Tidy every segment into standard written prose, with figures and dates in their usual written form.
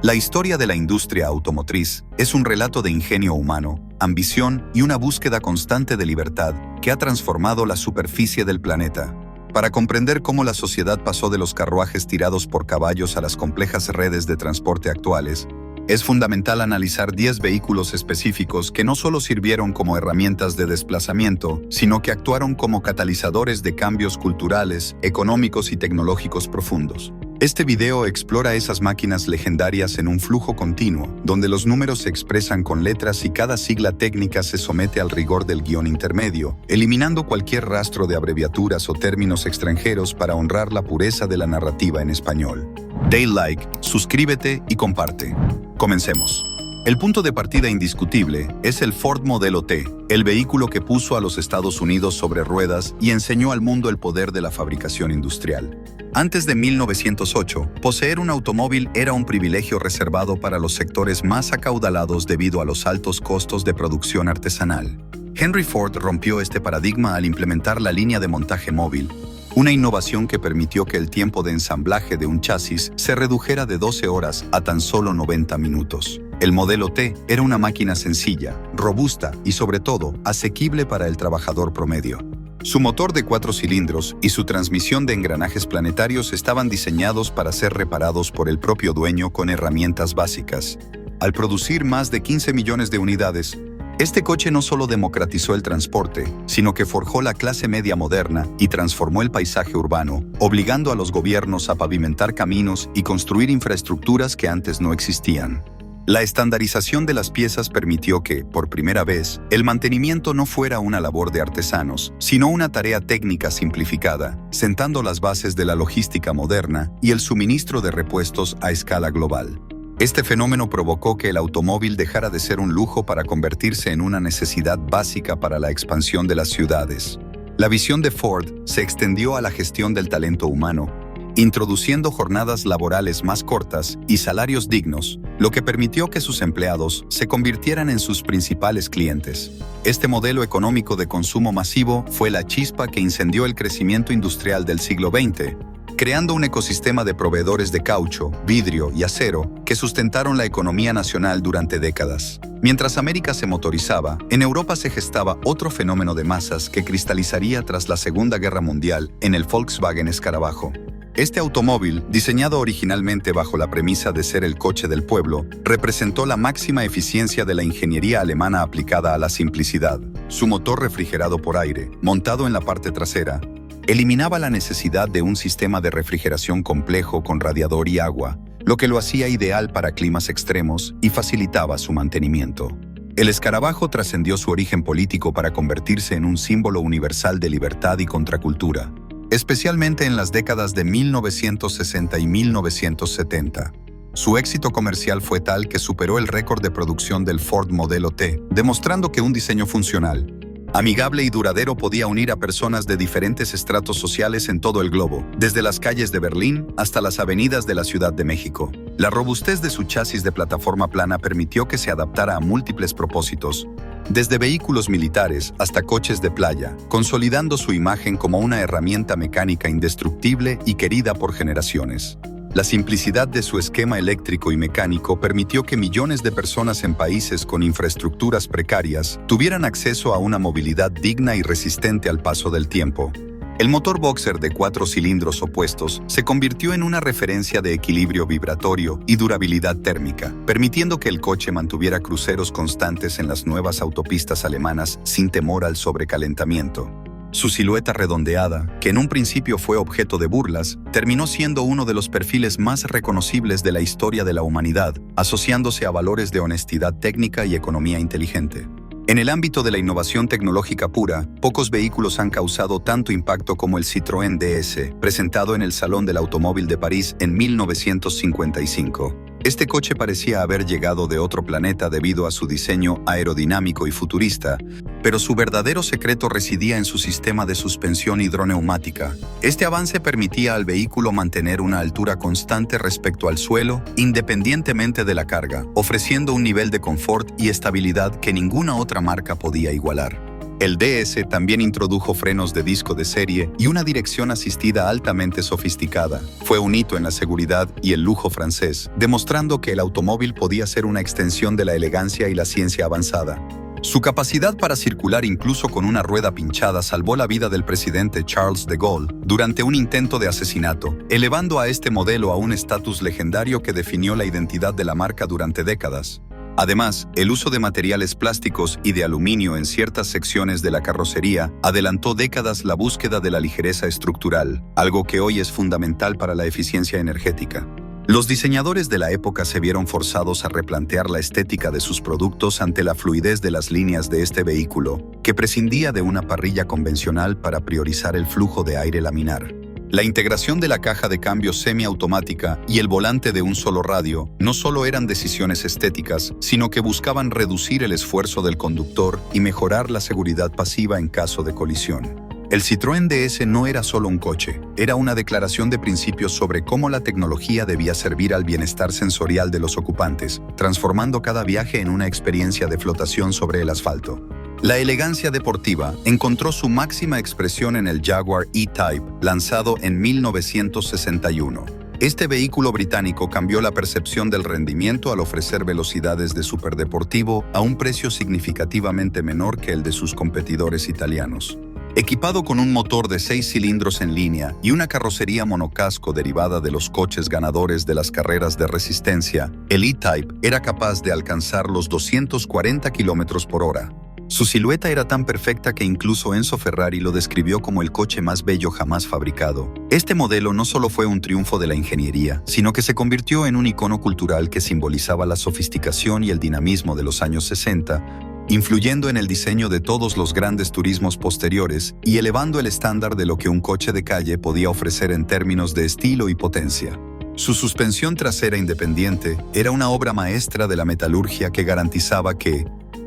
La historia de la industria automotriz es un relato de ingenio humano, ambición y una búsqueda constante de libertad que ha transformado la superficie del planeta. Para comprender cómo la sociedad pasó de los carruajes tirados por caballos a las complejas redes de transporte actuales, es fundamental analizar 10 vehículos específicos que no solo sirvieron como herramientas de desplazamiento, sino que actuaron como catalizadores de cambios culturales, económicos y tecnológicos profundos. Este video explora esas máquinas legendarias en un flujo continuo, donde los números se expresan con letras y cada sigla técnica se somete al rigor del guión intermedio, eliminando cualquier rastro de abreviaturas o términos extranjeros para honrar la pureza de la narrativa en español. Dale like, suscríbete y comparte. Comencemos. El punto de partida indiscutible es el Ford Modelo T, el vehículo que puso a los Estados Unidos sobre ruedas y enseñó al mundo el poder de la fabricación industrial. Antes de 1908, poseer un automóvil era un privilegio reservado para los sectores más acaudalados debido a los altos costos de producción artesanal. Henry Ford rompió este paradigma al implementar la línea de montaje móvil, una innovación que permitió que el tiempo de ensamblaje de un chasis se redujera de 12 horas a tan solo 90 minutos. El Modelo T era una máquina sencilla, robusta y sobre todo asequible para el trabajador promedio. Su motor de 4 cilindros y su transmisión de engranajes planetarios estaban diseñados para ser reparados por el propio dueño con herramientas básicas. Al producir más de 15 millones de unidades, este coche no solo democratizó el transporte, sino que forjó la clase media moderna y transformó el paisaje urbano, obligando a los gobiernos a pavimentar caminos y construir infraestructuras que antes no existían. La estandarización de las piezas permitió que, por primera vez, el mantenimiento no fuera una labor de artesanos, sino una tarea técnica simplificada, sentando las bases de la logística moderna y el suministro de repuestos a escala global. Este fenómeno provocó que el automóvil dejara de ser un lujo para convertirse en una necesidad básica para la expansión de las ciudades. La visión de Ford se extendió a la gestión del talento humano, introduciendo jornadas laborales más cortas y salarios dignos, lo que permitió que sus empleados se convirtieran en sus principales clientes. Este modelo económico de consumo masivo fue la chispa que incendió el crecimiento industrial del siglo XX, creando un ecosistema de proveedores de caucho, vidrio y acero que sustentaron la economía nacional durante décadas. Mientras América se motorizaba, en Europa se gestaba otro fenómeno de masas que cristalizaría tras la Segunda Guerra Mundial en el Volkswagen Escarabajo. Este automóvil, diseñado originalmente bajo la premisa de ser el coche del pueblo, representó la máxima eficiencia de la ingeniería alemana aplicada a la simplicidad. Su motor refrigerado por aire, montado en la parte trasera, eliminaba la necesidad de un sistema de refrigeración complejo con radiador y agua, lo que lo hacía ideal para climas extremos y facilitaba su mantenimiento. El escarabajo trascendió su origen político para convertirse en un símbolo universal de libertad y contracultura, especialmente en las décadas de 1960 y 1970. Su éxito comercial fue tal que superó el récord de producción del Ford Modelo T, demostrando que un diseño funcional, amigable y duradero podía unir a personas de diferentes estratos sociales en todo el globo, desde las calles de Berlín hasta las avenidas de la Ciudad de México. La robustez de su chasis de plataforma plana permitió que se adaptara a múltiples propósitos, desde vehículos militares hasta coches de playa, consolidando su imagen como una herramienta mecánica indestructible y querida por generaciones. La simplicidad de su esquema eléctrico y mecánico permitió que millones de personas en países con infraestructuras precarias tuvieran acceso a una movilidad digna y resistente al paso del tiempo. El motor boxer de 4 cilindros opuestos se convirtió en una referencia de equilibrio vibratorio y durabilidad térmica, permitiendo que el coche mantuviera cruceros constantes en las nuevas autopistas alemanas sin temor al sobrecalentamiento. Su silueta redondeada, que en un principio fue objeto de burlas, terminó siendo uno de los perfiles más reconocibles de la historia de la humanidad, asociándose a valores de honestidad técnica y economía inteligente. En el ámbito de la innovación tecnológica pura, pocos vehículos han causado tanto impacto como el Citroën DS, presentado en el Salón del Automóvil de París en 1955. Este coche parecía haber llegado de otro planeta debido a su diseño aerodinámico y futurista, pero su verdadero secreto residía en su sistema de suspensión hidroneumática. Este avance permitía al vehículo mantener una altura constante respecto al suelo, independientemente de la carga, ofreciendo un nivel de confort y estabilidad que ninguna otra marca podía igualar. El DS también introdujo frenos de disco de serie y una dirección asistida altamente sofisticada. Fue un hito en la seguridad y el lujo francés, demostrando que el automóvil podía ser una extensión de la elegancia y la ciencia avanzada. Su capacidad para circular incluso con una rueda pinchada salvó la vida del presidente Charles de Gaulle durante un intento de asesinato, elevando a este modelo a un estatus legendario que definió la identidad de la marca durante décadas. Además, el uso de materiales plásticos y de aluminio en ciertas secciones de la carrocería adelantó décadas la búsqueda de la ligereza estructural, algo que hoy es fundamental para la eficiencia energética. Los diseñadores de la época se vieron forzados a replantear la estética de sus productos ante la fluidez de las líneas de este vehículo, que prescindía de una parrilla convencional para priorizar el flujo de aire laminar. La integración de la caja de cambios semiautomática y el volante de un solo radio no solo eran decisiones estéticas, sino que buscaban reducir el esfuerzo del conductor y mejorar la seguridad pasiva en caso de colisión. El Citroën DS no era solo un coche, era una declaración de principios sobre cómo la tecnología debía servir al bienestar sensorial de los ocupantes, transformando cada viaje en una experiencia de flotación sobre el asfalto. La elegancia deportiva encontró su máxima expresión en el Jaguar E-Type, lanzado en 1961. Este vehículo británico cambió la percepción del rendimiento al ofrecer velocidades de superdeportivo a un precio significativamente menor que el de sus competidores italianos. Equipado con un motor de 6 cilindros en línea y una carrocería monocasco derivada de los coches ganadores de las carreras de resistencia, el E-Type era capaz de alcanzar los 240 km/h. Su silueta era tan perfecta que incluso Enzo Ferrari lo describió como el coche más bello jamás fabricado. Este modelo no solo fue un triunfo de la ingeniería, sino que se convirtió en un icono cultural que simbolizaba la sofisticación y el dinamismo de los años 60, influyendo en el diseño de todos los grandes turismos posteriores y elevando el estándar de lo que un coche de calle podía ofrecer en términos de estilo y potencia. Su suspensión trasera independiente era una obra maestra de la metalurgia que garantizaba que,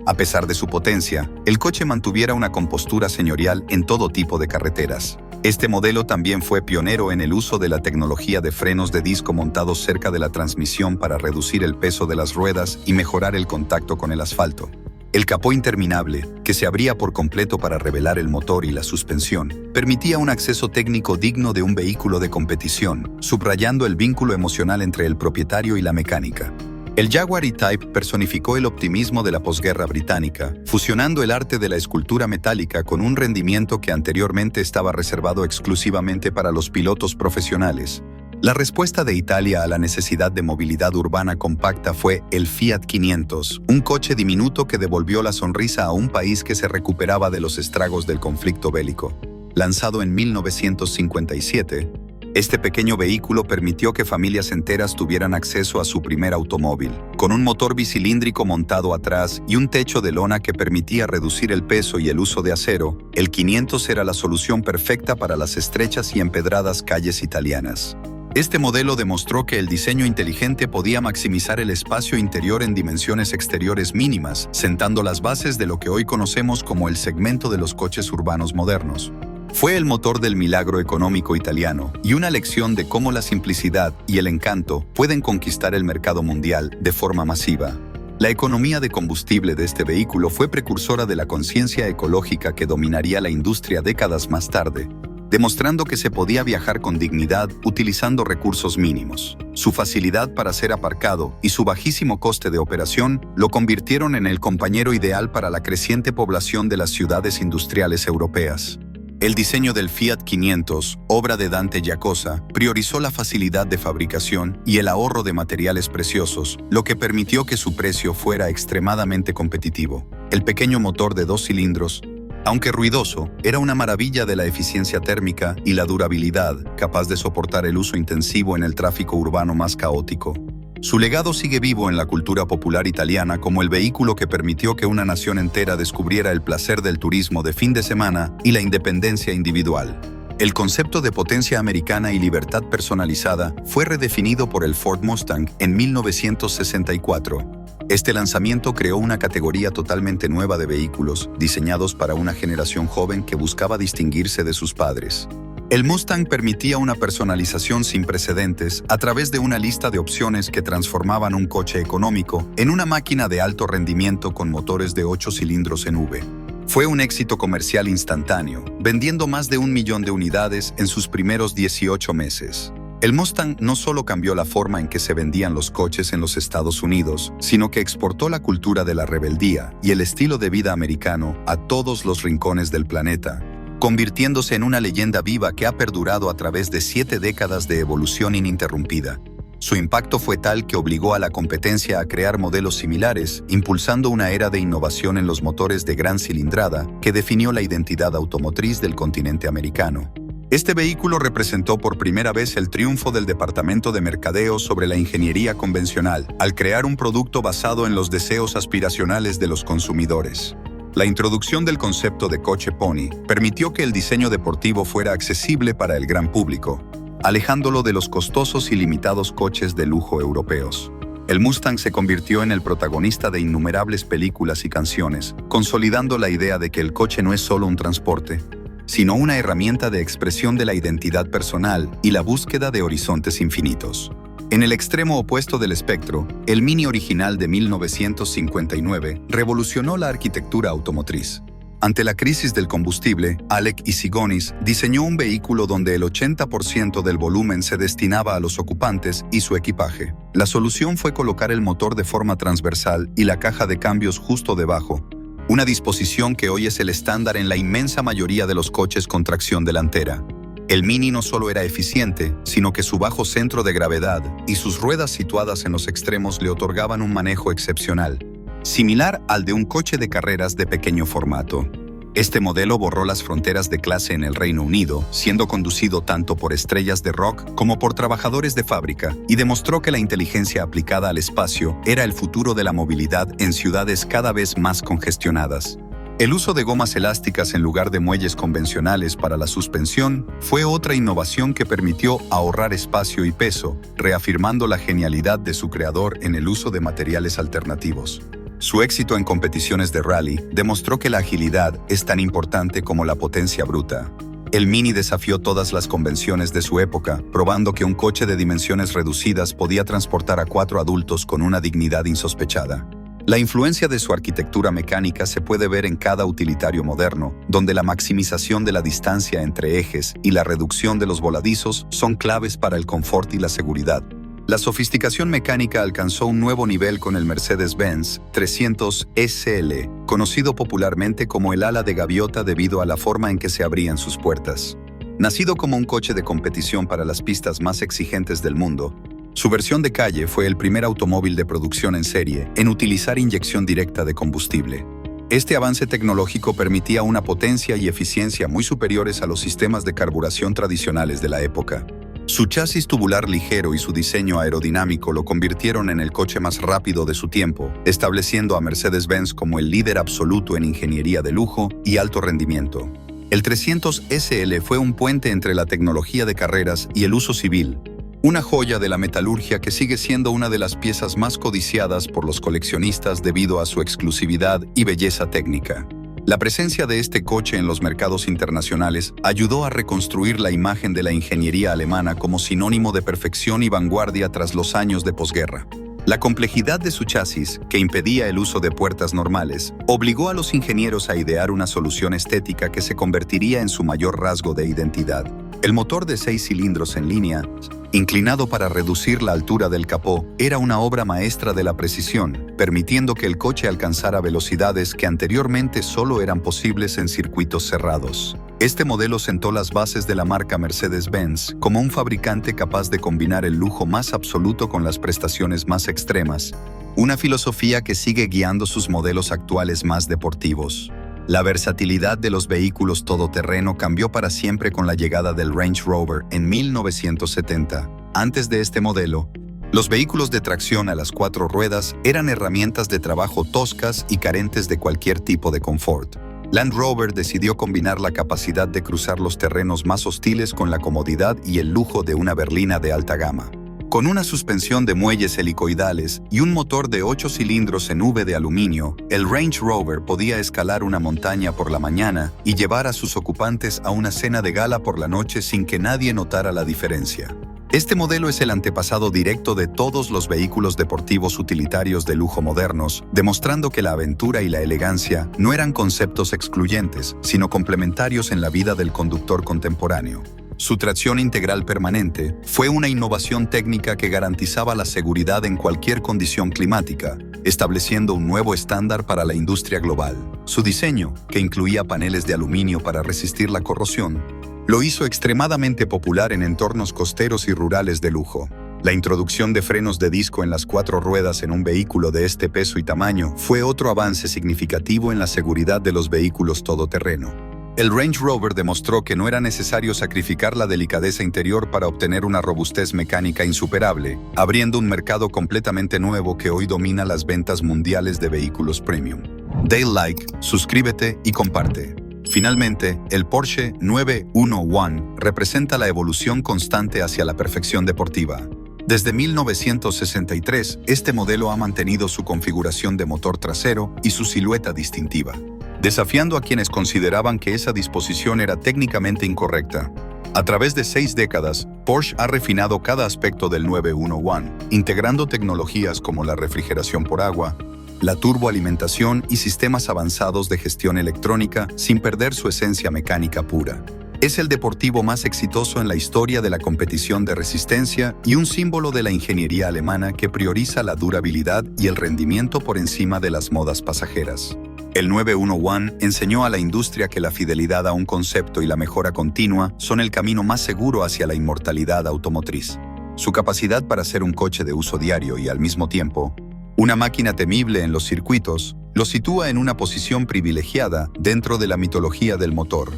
a pesar de su potencia, el coche mantuviera una compostura señorial en todo tipo de carreteras. Este modelo también fue pionero en el uso de la tecnología de frenos de disco montados cerca de la transmisión para reducir el peso de las ruedas y mejorar el contacto con el asfalto. El capó interminable, que se abría por completo para revelar el motor y la suspensión, permitía un acceso técnico digno de un vehículo de competición, subrayando el vínculo emocional entre el propietario y la mecánica. El Jaguar E-Type personificó el optimismo de la posguerra británica, fusionando el arte de la escultura metálica con un rendimiento que anteriormente estaba reservado exclusivamente para los pilotos profesionales. La respuesta de Italia a la necesidad de movilidad urbana compacta fue el Fiat 500, un coche diminuto que devolvió la sonrisa a un país que se recuperaba de los estragos del conflicto bélico. Lanzado en 1957, este pequeño vehículo permitió que familias enteras tuvieran acceso a su primer automóvil. Con un motor bicilíndrico montado atrás y un techo de lona que permitía reducir el peso y el uso de acero, el 500 era la solución perfecta para las estrechas y empedradas calles italianas. Este modelo demostró que el diseño inteligente podía maximizar el espacio interior en dimensiones exteriores mínimas, sentando las bases de lo que hoy conocemos como el segmento de los coches urbanos modernos. Fue el motor del milagro económico italiano y una lección de cómo la simplicidad y el encanto pueden conquistar el mercado mundial de forma masiva. La economía de combustible de este vehículo fue precursora de la conciencia ecológica que dominaría la industria décadas más tarde, demostrando que se podía viajar con dignidad utilizando recursos mínimos. Su facilidad para ser aparcado y su bajísimo coste de operación lo convirtieron en el compañero ideal para la creciente población de las ciudades industriales europeas. El diseño del Fiat 500, obra de Dante Giacosa, priorizó la facilidad de fabricación y el ahorro de materiales preciosos, lo que permitió que su precio fuera extremadamente competitivo. El pequeño motor de 2 cilindros, aunque ruidoso, era una maravilla de la eficiencia térmica y la durabilidad, capaz de soportar el uso intensivo en el tráfico urbano más caótico. Su legado sigue vivo en la cultura popular italiana como el vehículo que permitió que una nación entera descubriera el placer del turismo de fin de semana y la independencia individual. El concepto de potencia americana y libertad personalizada fue redefinido por el Ford Mustang en 1964. Este lanzamiento creó una categoría totalmente nueva de vehículos, diseñados para una generación joven que buscaba distinguirse de sus padres. El Mustang permitía una personalización sin precedentes a través de una lista de opciones que transformaban un coche económico en una máquina de alto rendimiento con motores de 8 cilindros en V. Fue un éxito comercial instantáneo, vendiendo más de 1 millón de unidades en sus primeros 18 meses. El Mustang no solo cambió la forma en que se vendían los coches en los Estados Unidos, sino que exportó la cultura de la rebeldía y el estilo de vida americano a todos los rincones del planeta, convirtiéndose en una leyenda viva que ha perdurado a través de 7 décadas de evolución ininterrumpida. Su impacto fue tal que obligó a la competencia a crear modelos similares, impulsando una era de innovación en los motores de gran cilindrada que definió la identidad automotriz del continente americano. Este vehículo representó por primera vez el triunfo del Departamento de Mercadeo sobre la ingeniería convencional, al crear un producto basado en los deseos aspiracionales de los consumidores. La introducción del concepto de coche pony permitió que el diseño deportivo fuera accesible para el gran público, alejándolo de los costosos y limitados coches de lujo europeos. El Mustang se convirtió en el protagonista de innumerables películas y canciones, consolidando la idea de que el coche no es solo un transporte, sino una herramienta de expresión de la identidad personal y la búsqueda de horizontes infinitos. En el extremo opuesto del espectro, el Mini original de 1959 revolucionó la arquitectura automotriz. Ante la crisis del combustible, Alec Issigonis diseñó un vehículo donde el 80% del volumen se destinaba a los ocupantes y su equipaje. La solución fue colocar el motor de forma transversal y la caja de cambios justo debajo, una disposición que hoy es el estándar en la inmensa mayoría de los coches con tracción delantera. El Mini no solo era eficiente, sino que su bajo centro de gravedad y sus ruedas situadas en los extremos le otorgaban un manejo excepcional, similar al de un coche de carreras de pequeño formato. Este modelo borró las fronteras de clase en el Reino Unido, siendo conducido tanto por estrellas de rock como por trabajadores de fábrica, y demostró que la inteligencia aplicada al espacio era el futuro de la movilidad en ciudades cada vez más congestionadas. El uso de gomas elásticas en lugar de muelles convencionales para la suspensión fue otra innovación que permitió ahorrar espacio y peso, reafirmando la genialidad de su creador en el uso de materiales alternativos. Su éxito en competiciones de rally demostró que la agilidad es tan importante como la potencia bruta. El Mini desafió todas las convenciones de su época, probando que un coche de dimensiones reducidas podía transportar a 4 adultos con una dignidad insospechada. La influencia de su arquitectura mecánica se puede ver en cada utilitario moderno, donde la maximización de la distancia entre ejes y la reducción de los voladizos son claves para el confort y la seguridad. La sofisticación mecánica alcanzó un nuevo nivel con el Mercedes-Benz 300 SL, conocido popularmente como el ala de gaviota debido a la forma en que se abrían sus puertas. Nacido como un coche de competición para las pistas más exigentes del mundo, su versión de calle fue el primer automóvil de producción en serie en utilizar inyección directa de combustible. Este avance tecnológico permitía una potencia y eficiencia muy superiores a los sistemas de carburación tradicionales de la época. Su chasis tubular ligero y su diseño aerodinámico lo convirtieron en el coche más rápido de su tiempo, estableciendo a Mercedes-Benz como el líder absoluto en ingeniería de lujo y alto rendimiento. El 300 SL fue un puente entre la tecnología de carreras y el uso civil, una joya de la metalurgia que sigue siendo una de las piezas más codiciadas por los coleccionistas debido a su exclusividad y belleza técnica. La presencia de este coche en los mercados internacionales ayudó a reconstruir la imagen de la ingeniería alemana como sinónimo de perfección y vanguardia tras los años de posguerra. La complejidad de su chasis, que impedía el uso de puertas normales, obligó a los ingenieros a idear una solución estética que se convertiría en su mayor rasgo de identidad. El motor de 6 cilindros en línea, inclinado para reducir la altura del capó, era una obra maestra de la precisión, permitiendo que el coche alcanzara velocidades que anteriormente solo eran posibles en circuitos cerrados. Este modelo sentó las bases de la marca Mercedes-Benz como un fabricante capaz de combinar el lujo más absoluto con las prestaciones más extremas, una filosofía que sigue guiando sus modelos actuales más deportivos. La versatilidad de los vehículos todoterreno cambió para siempre con la llegada del Range Rover en 1970. Antes de este modelo, los vehículos de tracción a las 4 ruedas eran herramientas de trabajo toscas y carentes de cualquier tipo de confort. Land Rover decidió combinar la capacidad de cruzar los terrenos más hostiles con la comodidad y el lujo de una berlina de alta gama. Con una suspensión de muelles helicoidales y un motor de 8 cilindros en V de aluminio, el Range Rover podía escalar una montaña por la mañana y llevar a sus ocupantes a una cena de gala por la noche sin que nadie notara la diferencia. Este modelo es el antepasado directo de todos los vehículos deportivos utilitarios de lujo modernos, demostrando que la aventura y la elegancia no eran conceptos excluyentes, sino complementarios en la vida del conductor contemporáneo. Su tracción integral permanente fue una innovación técnica que garantizaba la seguridad en cualquier condición climática, estableciendo un nuevo estándar para la industria global. Su diseño, que incluía paneles de aluminio para resistir la corrosión, lo hizo extremadamente popular en entornos costeros y rurales de lujo. La introducción de frenos de disco en las 4 ruedas en un vehículo de este peso y tamaño fue otro avance significativo en la seguridad de los vehículos todoterreno. El Range Rover demostró que no era necesario sacrificar la delicadeza interior para obtener una robustez mecánica insuperable, abriendo un mercado completamente nuevo que hoy domina las ventas mundiales de vehículos premium. Dale like, suscríbete y comparte. Finalmente, el Porsche 911 representa la evolución constante hacia la perfección deportiva. Desde 1963, este modelo ha mantenido su configuración de motor trasero y su silueta distintiva, desafiando a quienes consideraban que esa disposición era técnicamente incorrecta. A través de 6 décadas, Porsche ha refinado cada aspecto del 911, integrando tecnologías como la refrigeración por agua, la turboalimentación y sistemas avanzados de gestión electrónica sin perder su esencia mecánica pura. Es el deportivo más exitoso en la historia de la competición de resistencia y un símbolo de la ingeniería alemana que prioriza la durabilidad y el rendimiento por encima de las modas pasajeras. El 911 enseñó a la industria que la fidelidad a un concepto y la mejora continua son el camino más seguro hacia la inmortalidad automotriz. Su capacidad para ser un coche de uso diario y al mismo tiempo una máquina temible en los circuitos lo sitúa en una posición privilegiada dentro de la mitología del motor.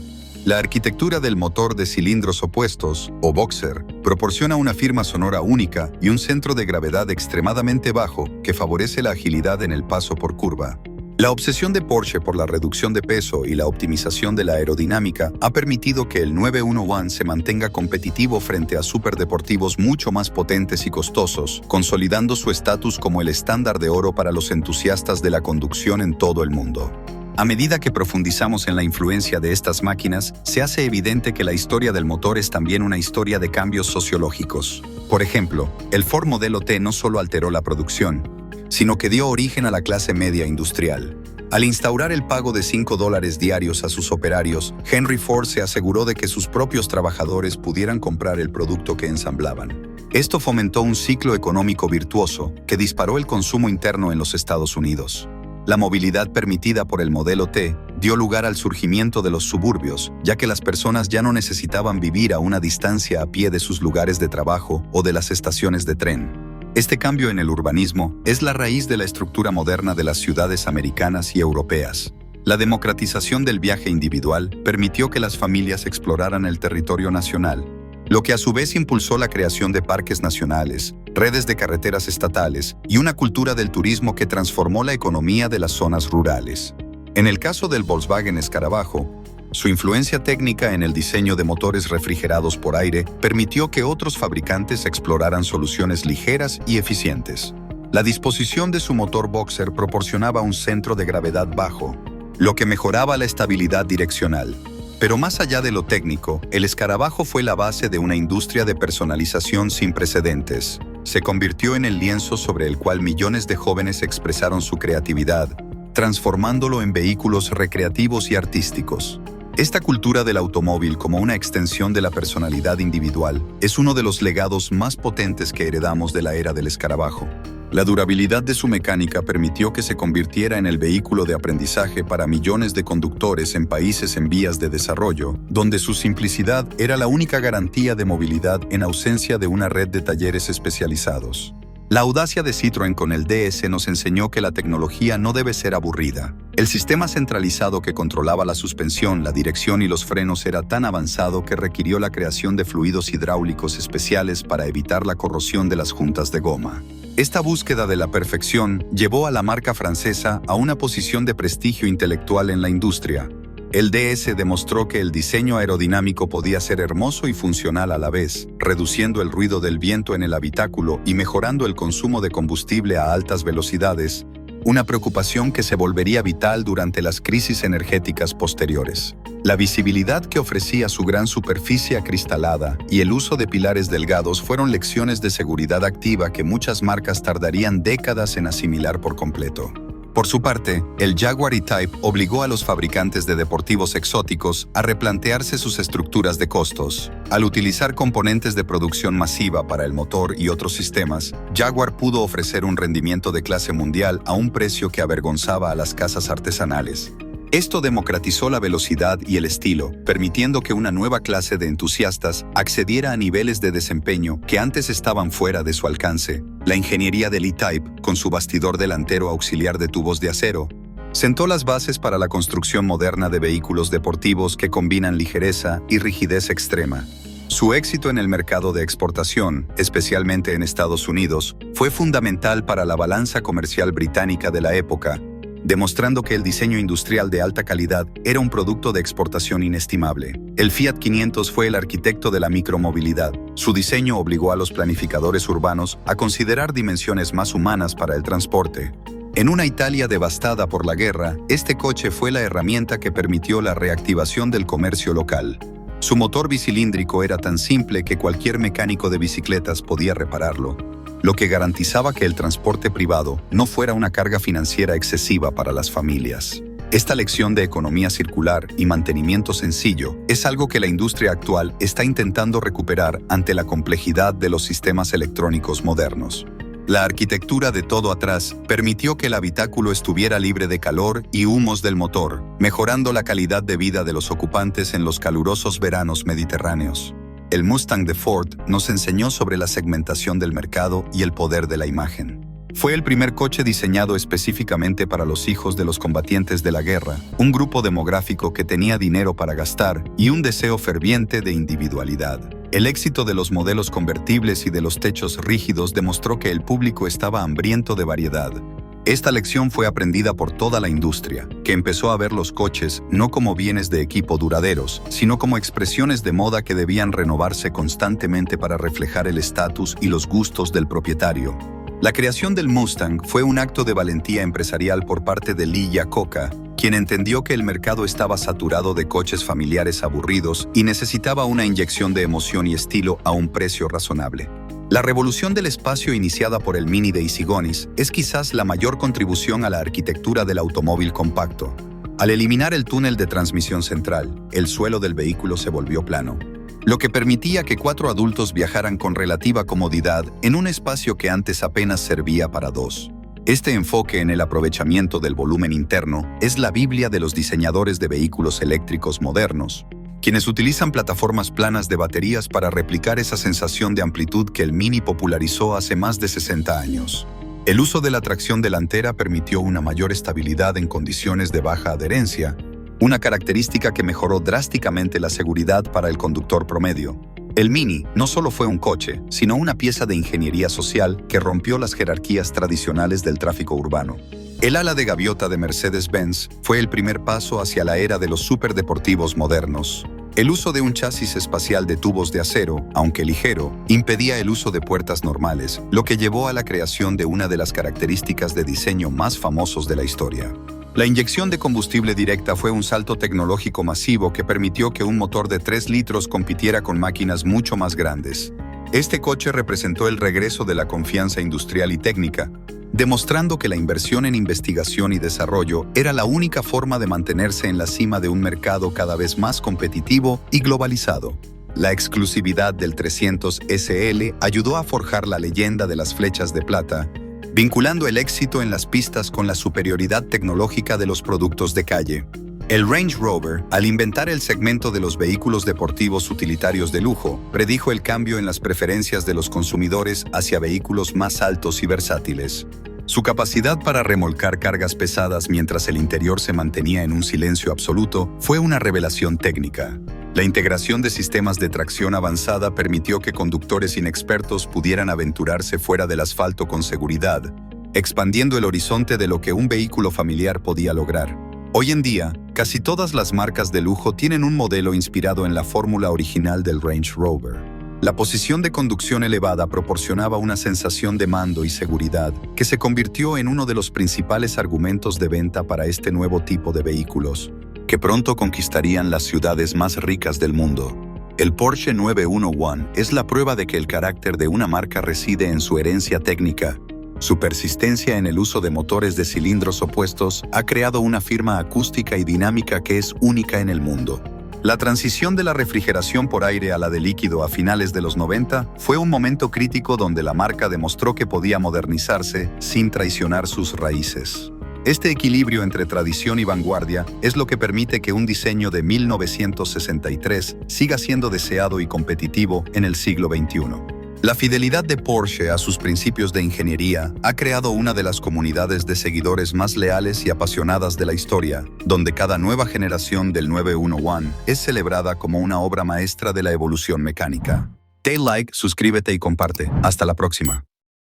La arquitectura del motor de cilindros opuestos, o boxer, proporciona una firma sonora única y un centro de gravedad extremadamente bajo que favorece la agilidad en el paso por curva. La obsesión de Porsche por la reducción de peso y la optimización de la aerodinámica ha permitido que el 911 se mantenga competitivo frente a superdeportivos mucho más potentes y costosos, consolidando su estatus como el estándar de oro para los entusiastas de la conducción en todo el mundo. A medida que profundizamos en la influencia de estas máquinas, se hace evidente que la historia del motor es también una historia de cambios sociológicos. Por ejemplo, el Ford Modelo T no solo alteró la producción, sino que dio origen a la clase media industrial. Al instaurar el pago de $5 diarios a sus operarios, Henry Ford se aseguró de que sus propios trabajadores pudieran comprar el producto que ensamblaban. Esto fomentó un ciclo económico virtuoso que disparó el consumo interno en los Estados Unidos. La movilidad permitida por el Modelo T dio lugar al surgimiento de los suburbios, ya que las personas ya no necesitaban vivir a una distancia a pie de sus lugares de trabajo o de las estaciones de tren. Este cambio en el urbanismo es la raíz de la estructura moderna de las ciudades americanas y europeas. La democratización del viaje individual permitió que las familias exploraran el territorio nacional, lo que a su vez impulsó la creación de parques nacionales, redes de carreteras estatales y una cultura del turismo que transformó la economía de las zonas rurales. En el caso del Volkswagen Escarabajo, su influencia técnica en el diseño de motores refrigerados por aire permitió que otros fabricantes exploraran soluciones ligeras y eficientes. La disposición de su motor boxer proporcionaba un centro de gravedad bajo, lo que mejoraba la estabilidad direccional. Pero más allá de lo técnico, el Escarabajo fue la base de una industria de personalización sin precedentes. Se convirtió en el lienzo sobre el cual millones de jóvenes expresaron su creatividad, transformándolo en vehículos recreativos y artísticos. Esta cultura del automóvil como una extensión de la personalidad individual es uno de los legados más potentes que heredamos de la era del Escarabajo. La durabilidad de su mecánica permitió que se convirtiera en el vehículo de aprendizaje para millones de conductores en países en vías de desarrollo, donde su simplicidad era la única garantía de movilidad en ausencia de una red de talleres especializados. La audacia de Citroën con el DS nos enseñó que la tecnología no debe ser aburrida. El sistema centralizado que controlaba la suspensión, la dirección y los frenos era tan avanzado que requirió la creación de fluidos hidráulicos especiales para evitar la corrosión de las juntas de goma. Esta búsqueda de la perfección llevó a la marca francesa a una posición de prestigio intelectual en la industria. El DS demostró que el diseño aerodinámico podía ser hermoso y funcional a la vez, reduciendo el ruido del viento en el habitáculo y mejorando el consumo de combustible a altas velocidades, una preocupación que se volvería vital durante las crisis energéticas posteriores. La visibilidad que ofrecía su gran superficie acristalada y el uso de pilares delgados fueron lecciones de seguridad activa que muchas marcas tardarían décadas en asimilar por completo. Por su parte, el Jaguar E-Type obligó a los fabricantes de deportivos exóticos a replantearse sus estructuras de costos. Al utilizar componentes de producción masiva para el motor y otros sistemas, Jaguar pudo ofrecer un rendimiento de clase mundial a un precio que avergonzaba a las casas artesanales. Esto democratizó la velocidad y el estilo, permitiendo que una nueva clase de entusiastas accediera a niveles de desempeño que antes estaban fuera de su alcance. La ingeniería del E-Type, con su bastidor delantero auxiliar de tubos de acero, sentó las bases para la construcción moderna de vehículos deportivos que combinan ligereza y rigidez extrema. Su éxito en el mercado de exportación, especialmente en Estados Unidos, fue fundamental para la balanza comercial británica de la época, demostrando que el diseño industrial de alta calidad era un producto de exportación inestimable. El Fiat 500 fue el arquitecto de la micromovilidad. Su diseño obligó a los planificadores urbanos a considerar dimensiones más humanas para el transporte. En una Italia devastada por la guerra, este coche fue la herramienta que permitió la reactivación del comercio local. Su motor bicilíndrico era tan simple que cualquier mecánico de bicicletas podía repararlo, lo que garantizaba que el transporte privado no fuera una carga financiera excesiva para las familias. Esta lección de economía circular y mantenimiento sencillo es algo que la industria actual está intentando recuperar ante la complejidad de los sistemas electrónicos modernos. La arquitectura de todo atrás permitió que el habitáculo estuviera libre de calor y humos del motor, mejorando la calidad de vida de los ocupantes en los calurosos veranos mediterráneos. El Mustang de Ford nos enseñó sobre la segmentación del mercado y el poder de la imagen. Fue el primer coche diseñado específicamente para los hijos de los combatientes de la guerra, un grupo demográfico que tenía dinero para gastar y un deseo ferviente de individualidad. El éxito de los modelos convertibles y de los techos rígidos demostró que el público estaba hambriento de variedad. Esta lección fue aprendida por toda la industria, que empezó a ver los coches no como bienes de equipo duraderos, sino como expresiones de moda que debían renovarse constantemente para reflejar el estatus y los gustos del propietario. La creación del Mustang fue un acto de valentía empresarial por parte de Lee Iacocca, quien entendió que el mercado estaba saturado de coches familiares aburridos y necesitaba una inyección de emoción y estilo a un precio razonable. La revolución del espacio iniciada por el Mini de Issigonis es quizás la mayor contribución a la arquitectura del automóvil compacto. Al eliminar el túnel de transmisión central, el suelo del vehículo se volvió plano, lo que permitía que 4 adultos viajaran con relativa comodidad en un espacio que antes apenas servía para 2. Este enfoque en el aprovechamiento del volumen interno es la Biblia de los diseñadores de vehículos eléctricos modernos, quienes utilizan plataformas planas de baterías para replicar esa sensación de amplitud que el Mini popularizó hace más de 60 años. El uso de la tracción delantera permitió una mayor estabilidad en condiciones de baja adherencia, una característica que mejoró drásticamente la seguridad para el conductor promedio. El Mini no solo fue un coche, sino una pieza de ingeniería social que rompió las jerarquías tradicionales del tráfico urbano. El ala de gaviota de Mercedes-Benz fue el primer paso hacia la era de los superdeportivos modernos. El uso de un chasis espacial de tubos de acero, aunque ligero, impedía el uso de puertas normales, lo que llevó a la creación de una de las características de diseño más famosos de la historia. La inyección de combustible directa fue un salto tecnológico masivo que permitió que un motor de 3 litros compitiera con máquinas mucho más grandes. Este coche representó el regreso de la confianza industrial y técnica, demostrando que la inversión en investigación y desarrollo era la única forma de mantenerse en la cima de un mercado cada vez más competitivo y globalizado. La exclusividad del 300 SL ayudó a forjar la leyenda de las flechas de plata, vinculando el éxito en las pistas con la superioridad tecnológica de los productos de calle. El Range Rover, al inventar el segmento de los vehículos deportivos utilitarios de lujo, predijo el cambio en las preferencias de los consumidores hacia vehículos más altos y versátiles. Su capacidad para remolcar cargas pesadas mientras el interior se mantenía en un silencio absoluto fue una revelación técnica. La integración de sistemas de tracción avanzada permitió que conductores inexpertos pudieran aventurarse fuera del asfalto con seguridad, expandiendo el horizonte de lo que un vehículo familiar podía lograr. Hoy en día, casi todas las marcas de lujo tienen un modelo inspirado en la fórmula original del Range Rover. La posición de conducción elevada proporcionaba una sensación de mando y seguridad que se convirtió en uno de los principales argumentos de venta para este nuevo tipo de vehículos. que pronto conquistarían las ciudades más ricas del mundo. El Porsche 911 es la prueba de que el carácter de una marca reside en su herencia técnica. Su persistencia en el uso de motores de cilindros opuestos ha creado una firma acústica y dinámica que es única en el mundo. La transición de la refrigeración por aire a la de líquido a finales de los 90 fue un momento crítico donde la marca demostró que podía modernizarse sin traicionar sus raíces. Este equilibrio entre tradición y vanguardia es lo que permite que un diseño de 1963 siga siendo deseado y competitivo en el siglo XXI. La fidelidad de Porsche a sus principios de ingeniería ha creado una de las comunidades de seguidores más leales y apasionadas de la historia, donde cada nueva generación del 911 es celebrada como una obra maestra de la evolución mecánica. Dale like, suscríbete y comparte. Hasta la próxima.